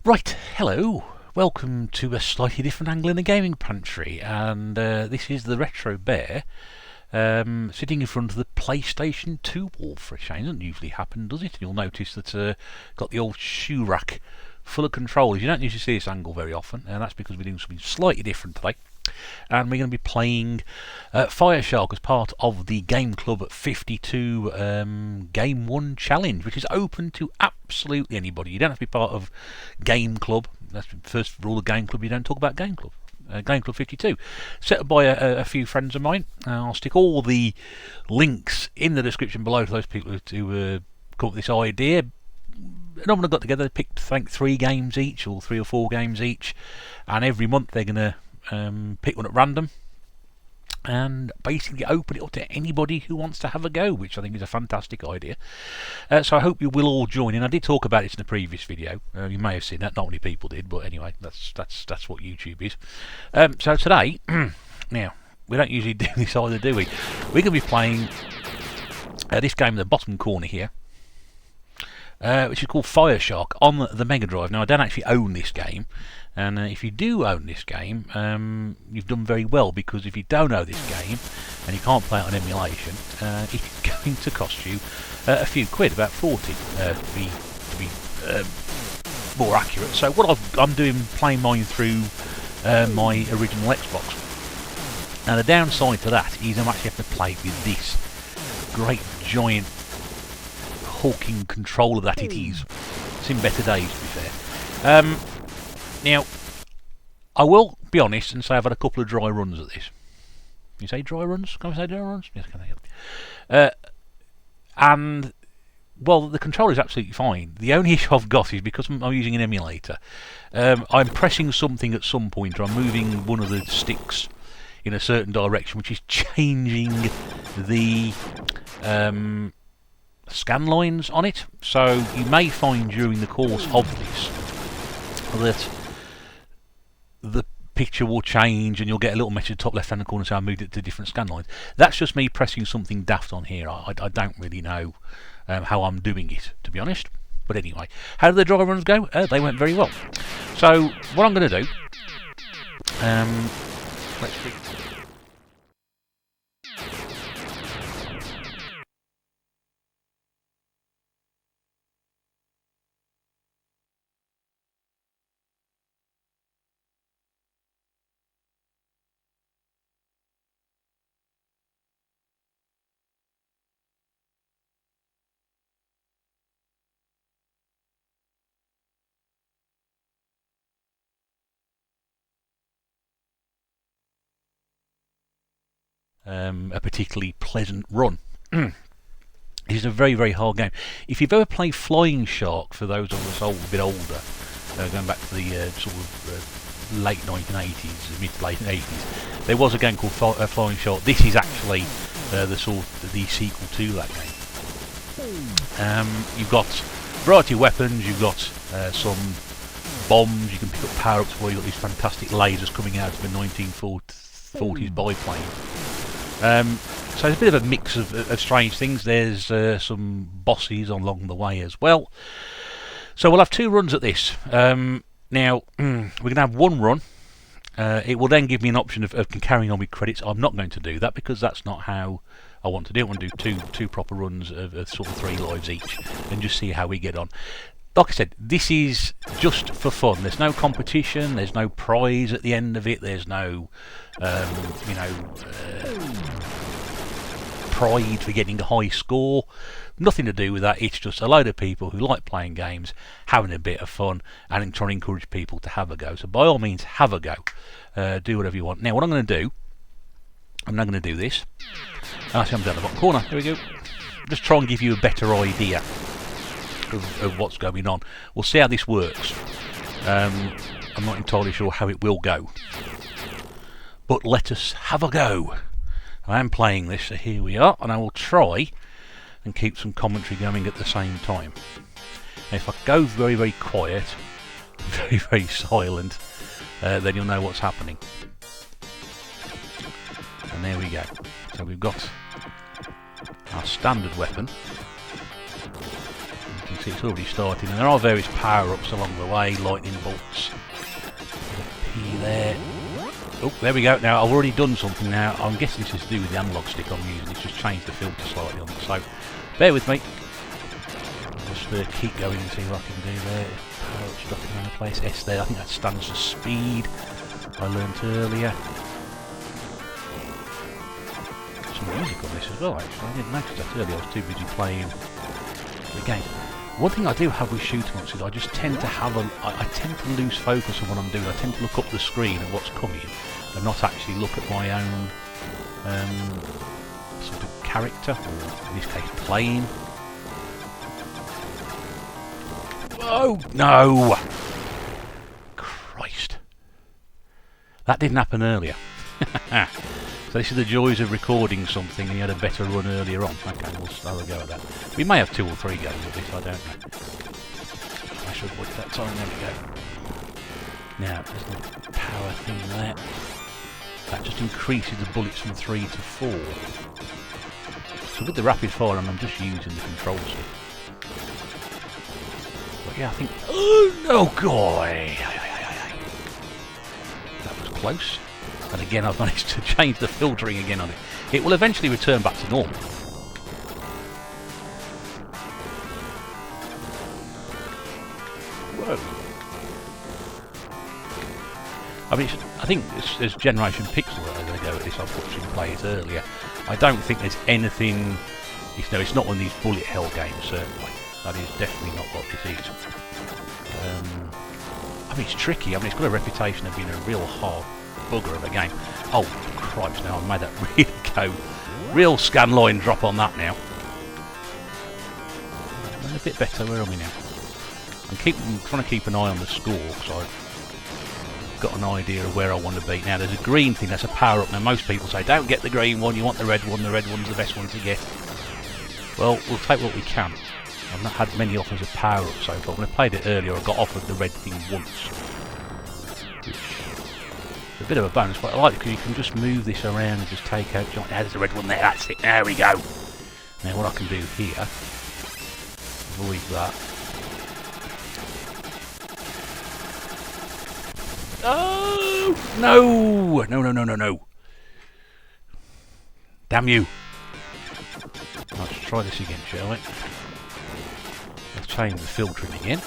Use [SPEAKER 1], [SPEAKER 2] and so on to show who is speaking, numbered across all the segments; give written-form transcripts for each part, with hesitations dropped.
[SPEAKER 1] Right, hello. Welcome to a slightly different angle in the gaming pantry, and this is the Retro Bear sitting in front of the PlayStation 2 wall for a change. Doesn't usually happen, does it? And you'll notice that got the old shoe rack full of controllers. You don't usually see this angle very often, and that's because we're doing something slightly different today. And we're going to be playing Fireshark as part of the Game Club 52 Game 1 Challenge, which is open to absolutely anybody. You don't have to be part of Game Club. That's the first rule of Game Club: you don't talk about Game Club. Game Club 52, set up by a few friends of mine. I'll stick all the links in the description below to those people who come up with this idea. And everyone got together, picked, I think, 3 games each, or 3 or 4 games each, and every month they're going to pick one at random and basically open it up to anybody who wants to have a go, which I think is a fantastic idea. So I hope you will all join in. I did talk about it in the previous video. You may have seen that. Not many people did, but anyway, that's what YouTube is. So today, now we don't usually do this either, do we? We're going to be playing this game in the bottom corner here, which is called Fireshark on the Mega Drive. Now, I don't actually own this game, and if you do own this game, you've done very well, because if you don't own this game and you can't play it on emulation, it's going to cost you a few quid, about 40 to be more accurate. So what I'm doing, playing mine through my original Xbox. Now the downside to that is I'm actually have to play with this great giant hulking controller that it is. It's in better days, to be fair. Now, I will be honest and say I've had a couple of dry runs at this. You say dry runs? Can I say dry runs? Yes, can I? And, well, the controller is absolutely fine. The only issue I've got is because I'm using an emulator. I'm pressing something at some point, or I'm moving one of the sticks in a certain direction, which is changing the scan lines on it. So you may find during the course of this that the picture will change and you'll get a little message top left hand corner saying I moved it to different scan lines. That's just me pressing something daft on here. I don't really know how I'm doing it, to be honest. But anyway, how did the dry runs go? They went very well. So what I'm going to do, let's see. A particularly pleasant run. It's a very, very hard game. If you've ever played Flying Shark, for those of us a bit older, going back to the sort of late 1980s, mid to late 80s, there was a game called Flying Shark. This is actually the sequel to that game. You've got a variety of weapons. You've got some bombs. You can pick up power-ups where you've got these fantastic lasers coming out of a 1940s biplane. So it's a bit of a mix of strange things. There's some bosses along the way as well. So we'll have 2 runs at this. Now, we're going to have 1 run. It will then give me an option of carrying on with credits. I'm not going to do that because that's not how I want to do it. I want to do two proper runs of sort of 3 lives each and just see how we get on. Like I said, this is just for fun. There's no competition. There's no prize at the end of it. There's no, pride for getting a high score. Nothing to do with that. It's just a load of people who like playing games, having a bit of fun, and trying to encourage people to have a go. So by all means, have a go. Do whatever you want. Now, what I'm going to do, I'm now going to do this. Actually, I'm down the bottom corner. There we go. Just try and give you a better idea of what's going on. We'll see how this works. I'm not entirely sure how it will go, but let us have a go. I am playing this, so here we are, and I will try and keep some commentary going at the same time. Now, if I go very, very quiet, very, very silent, then you'll know what's happening. And there we go. So we've got our standard weapon. You can see it's already starting, and there are various power-ups along the way, lightning bolts. P there. Oh, there we go. Now, I've already done something now. I'm guessing this is to do with the analog stick I'm using. It's just changed the filter slightly on it. So, bear with me. Just keep going and see what I can do there. Power-ups dropping around the place. S there. I think that stands for speed. I learnt earlier. Some music on this as well, actually. I didn't notice that earlier. I was too busy playing the game. One thing I do have with shoot-em-ups is I just tend to have I tend to lose focus on what I'm doing. I tend to look up the screen and what's coming, and not actually look at my own sort of character, or in this case, playing. Oh no! Christ, that didn't happen earlier. So this is the joys of recording something, and you had a better run earlier on. Okay, we'll have a go at that. We may have 2 or 3 goes at this, I don't know. I should avoid that time, there we go. Now, there's the power thing there. That just increases the bullets from 3 to 4. So with the rapid fire, I'm just using the control stick. But yeah, I think... Oh, boy! That was close. And again, I've managed to change the filtering again on it. It will eventually return back to normal. Whoa. I mean, I think there's Generation Pixel that are going to go at this. I've watched him play it earlier. I don't think there's anything... it's not one of these bullet hell games, certainly. That is definitely not what this is. I mean, it's tricky. I mean, it's got a reputation of being a real hard bugger of a game. Oh, Christ, now I've made that really go. Real scan line drop on that now. A bit better, where are we now? I'm trying to keep an eye on the score, because I've got an idea of where I want to be. Now, there's a green thing, that's a power-up. Now, most people say, don't get the green one, you want the red one. The red one's the best one to get. Well, we'll take what we can. I've not had many offers of power-up so far. When I played it earlier, I got offered the red thing once. A bit of a bonus, but I like it because you can just move this around and just take out giant. There's the red one there, that's it, there we go. Now what I can do here, avoid that. Oh no! No. Damn you. Let's try this again, shall we? Let's change the filtering again.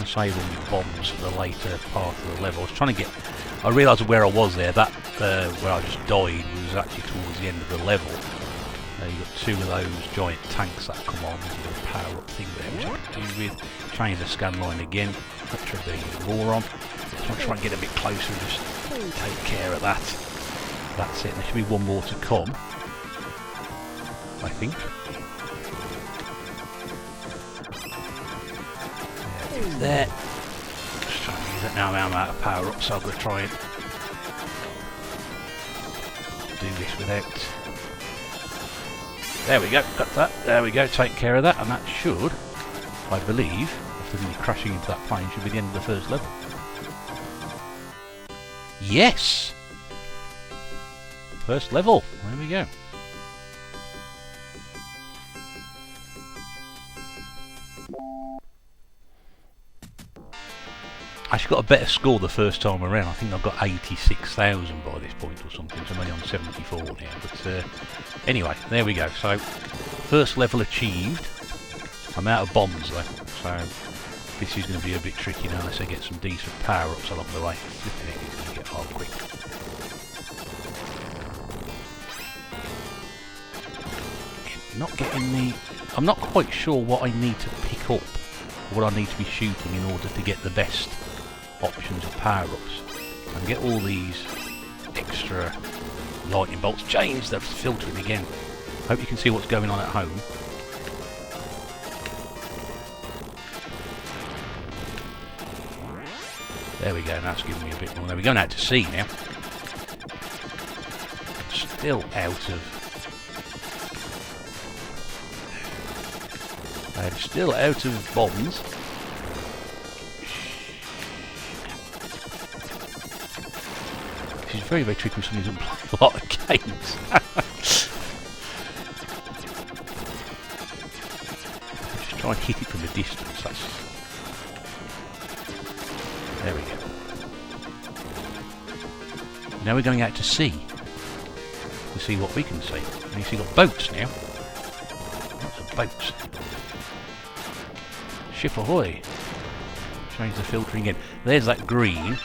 [SPEAKER 1] Save all my bombs for the later part of the level. I realised where I was there, that where I just died was actually towards the end of the level. You've got 2 of those giant tanks that come on, there's a little power up thing there which I can do with. Change the scan line again, picture the moron. So I'll try and get a bit closer and just take care of that. That's it, there should be 1 more to come, I think. There. Just trying to use it now. I'm out of power up, so I'm going to try and do this without. There we go, got that. There we go, take care of that, and that should, I believe, after me crashing into that plane, should be the end of the first level. Yes! First level, there we go. I actually got a better score the first time around. I think I've got 86,000 by this point or something, so I'm only on 74 now. But anyway, there we go. So, first level achieved. I'm out of bombs though, so this is going to be a bit tricky now unless I get some decent power-ups along the way. Flipping it, it's going to get hard quick. Not getting the... I'm not quite sure what I need to pick up, what I need to be shooting in order to get the best options of power-ups. And get all these extra lightning bolts. Change the filtering again. Hope you can see what's going on at home. There we go, that's giving me a bit more. There we go, now to sea now. Still out of... I'm still out of bombs. This is very, very tricky when somebody doesn't play a lot of games. Just try and hit it from a distance. There we go. Now we're going out to sea to see what we can see. And you see, we've got boats now. Lots of boats. Ship ahoy! Change the filtering in. There's that green,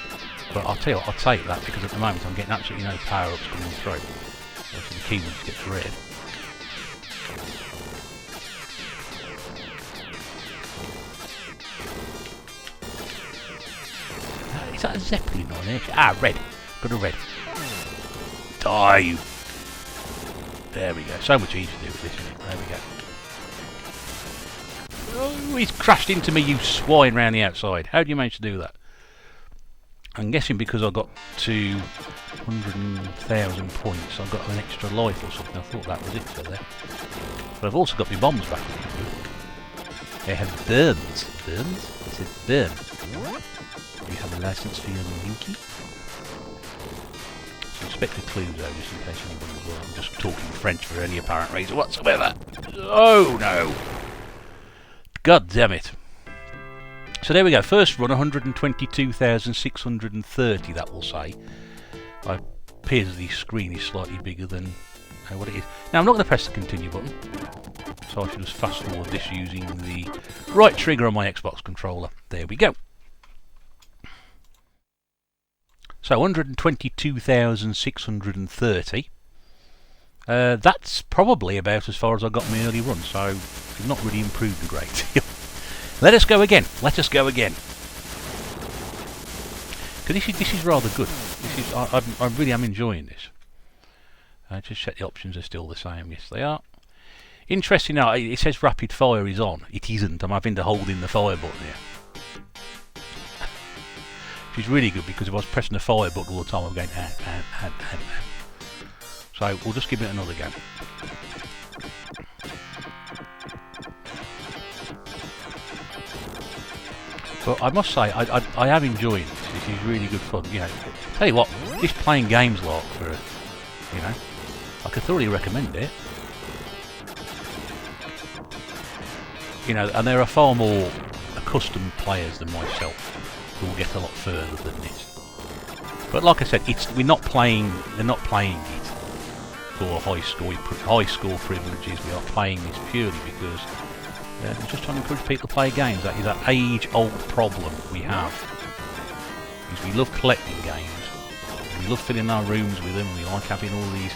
[SPEAKER 1] but I'll tell you what, I'll take that because at the moment I'm getting absolutely no power-ups coming through. So the key one just gets red. Is that a Zeppelin on there? Ah, red. Got a red. Die! There we go. So much easier to do with this, isn't it? There we go. Oh, he's crashed into me, you swine, round the outside. How do you manage to do that? I'm guessing because I got to 100,000 points, I've got an extra life or something. I thought that was it for there. But I've also got my bombs back. They have burns. Burns? I said burn. You have a license for your linky? So inspect the clues though, just in case anyone as well. I'm just talking French for any apparent reason whatsoever. Oh no! God damn it. So there we go, first run 122,630 that will say. It appears the screen is slightly bigger than what it is. Now I'm not going to press the continue button, so I should just fast forward this using the right trigger on my Xbox controller. There we go. So 122,630. That's probably about as far as I got my early run, so I've not really improved a great deal. Let us go again. Let us go again. Because this is rather good. I really am enjoying this. Just check the options are still the same. Yes, they are. Interesting now, it says rapid fire is on. It isn't. I'm having to hold in the fire button here. Which is really good because if I was pressing the fire button all the time, I'm going and. So we'll just give it another go. But I must say, I am enjoying this. This is really good fun. You know, tell you what, this playing games lot for, you know, I could thoroughly recommend it. You know, and there are far more accustomed players than myself who will get a lot further than this. But like I said, they're not playing it for high score privileges. We are playing this purely because we're just trying to encourage people to play games. That is that age-old problem we have. Is we love collecting games, we love filling our rooms with them. We like having all these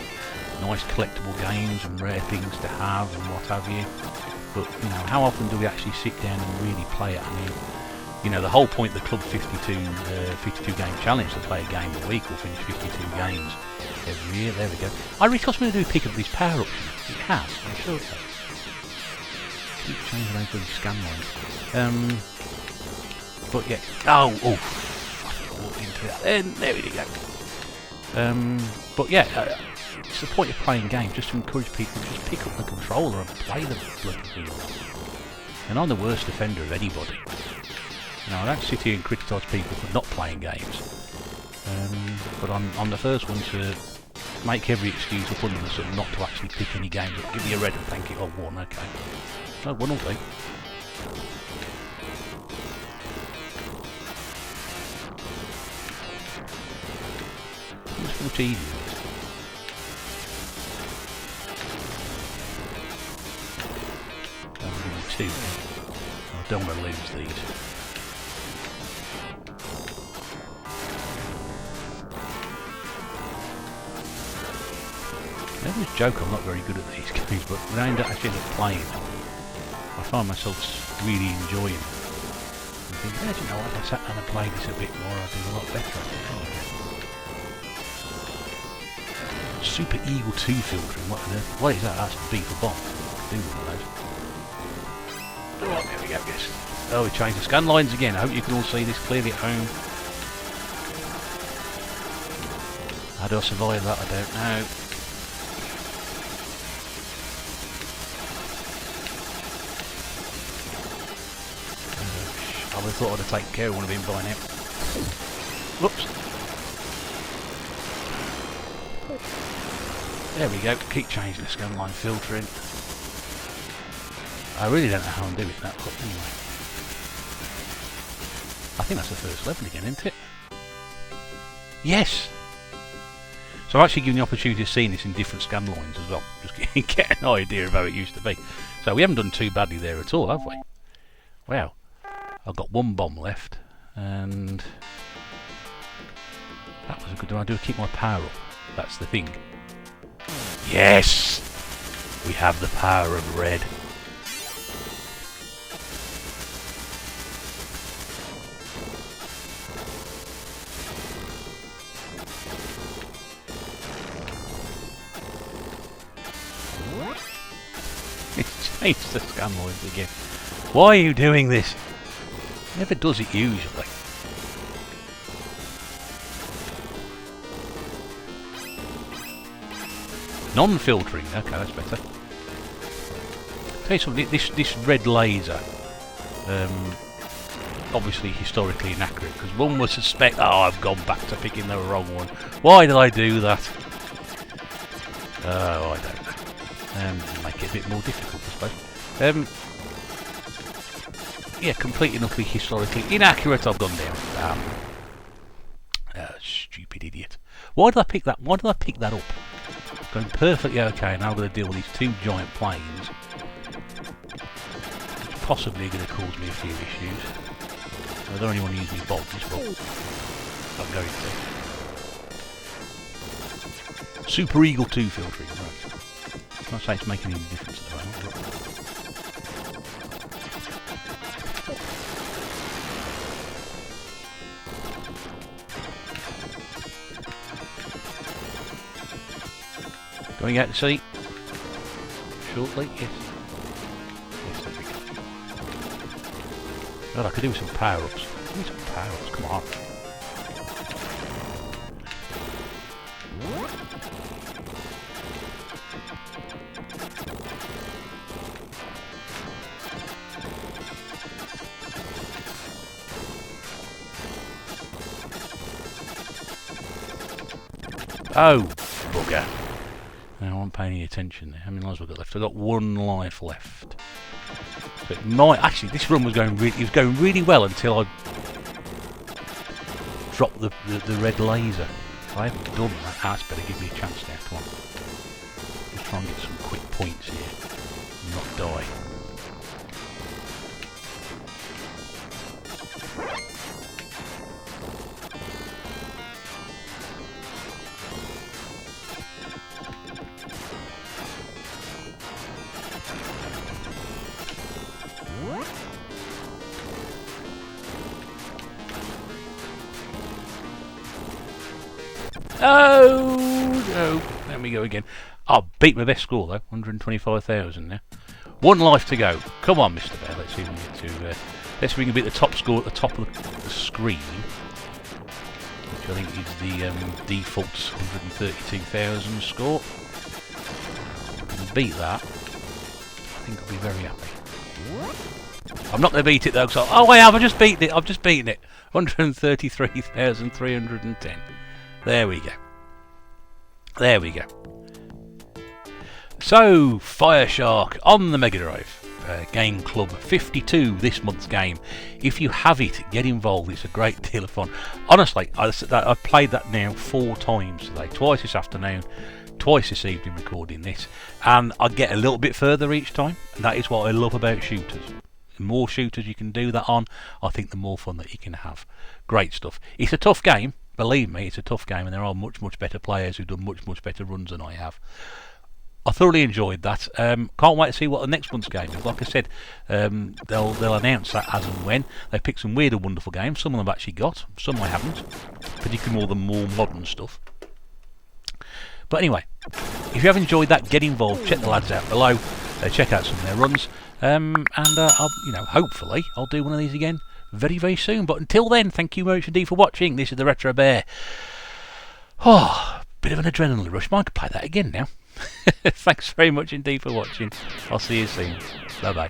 [SPEAKER 1] nice collectible games and rare things to have and what have you. But you know, how often do we actually sit down and really play it? I mean, you know, the whole point of the Club 52 game challenge to play a game a week or finish 52 games every year. There we go. I really thought something to do pick up these power ups. It has, I'm sure it has. Keep changing over the scan line. But yeah. Oh, I walked into that. There we go. But yeah, it's the point of playing games, just to encourage people to just pick up the controller and play the bloody thing. And I'm the worst offender of anybody. You know, I don't sit here and criticise people for not playing games. But I'm the first one to make every excuse up under the sun not to actually pick any games up. Give me a red and thank you. Oh, one, okay. No, one will do. It's much easier. Two. I don't want to lose these. I always joke I'm not very good at these games, but when I actually end up playing them, I find myself really enjoying them. And think, you know what, if I sat down and played this a bit more, I'd do a lot better, I think. Super Eagle 2 filtering, what is that? That's B for bomb. Do one of those. Oh, there we go, guys. Oh, we changed the scan lines again. I hope you can all see this clearly at home. How do I survive that? I don't know. I would have thought I'd have taken care of one of him by now. Whoops. There we go. Keep changing the scanline filtering. I really don't know how I'm doing that, but anyway. I think that's the first level again, isn't it? Yes! So I'm actually giving the opportunity to see this in different scan lines as well. Just get an idea of how it used to be. So we haven't done too badly there at all, have we? Wow. I've got one bomb left. And that was a good one. I do keep my power up. That's the thing. Yes! We have the power of red. It's changed the scan lines again. Why are you doing this? Never does it usually. Non-filtering, okay, that's better. Tell you something, this red laser, obviously historically inaccurate, because one would suspect, oh, I've gone back to picking the wrong one. Why did I do that? Oh, I don't know. Make it a bit more difficult, I suppose. Yeah, completely and utterly historically inaccurate. I've gone down. Stupid idiot. Why did I pick that? Why did I pick that up? Going perfectly okay. Now I'm going to deal with these two giant planes, which possibly are going to cause me a few issues. I don't really want to use these bolts, but I'm going to. Super Eagle 2 filtering, right. I can't say it's making any difference at the moment. Going out to sea shortly, yes. Yes, there we go. God, I could do with some power-ups. Give me some power-ups, come on. Oh, bugger. I won't pay any attention there. How many lives have I got left? I've got one life left. So it might... Actually, this run was going really well until I dropped the red laser. If I haven't done that, that's better give me a chance now. Come on. Let's try and get some quick points here. And not die. Oh no! There we go again. I'll beat my best score though, 125,000 now. One life to go. Come on, Mr. Bear. Let's see if we can get to. Let's see if we can beat the top score at the top of the screen, which I think is the default 132,000 score. If we can beat that, I think I'll be very happy. I'm not going to beat it though, because oh I have. I just beaten it. I've just beaten it. 133,310. There we go. There we go. So, Fire Shark on the Mega Drive. Game Club 52, this month's game. If you have it, get involved. It's a great deal of fun. Honestly, I've played that now 4 times today. Twice this afternoon, twice this evening recording this. And I get a little bit further each time. And that is what I love about shooters. The more shooters you can do that on, I think the more fun that you can have. Great stuff. It's a tough game. Believe me, it's a tough game, and there are much better players who've done much better runs than I have. I thoroughly enjoyed that. Can't wait to see what the next month's game is. Like I said, they'll announce that as and when. They pick some weird and wonderful games. Some of them I've actually got, some I haven't. Particularly more modern stuff. But anyway, if you have enjoyed that, get involved. Check the lads out below. Check out some of their runs, and I'll, hopefully I'll do one of these again very soon. But until then, thank you very much indeed for watching. This is the Retro Bear. Oh, bit of an adrenaline rush. I could play that again now. Thanks very much indeed for watching. I'll see you soon. Bye bye.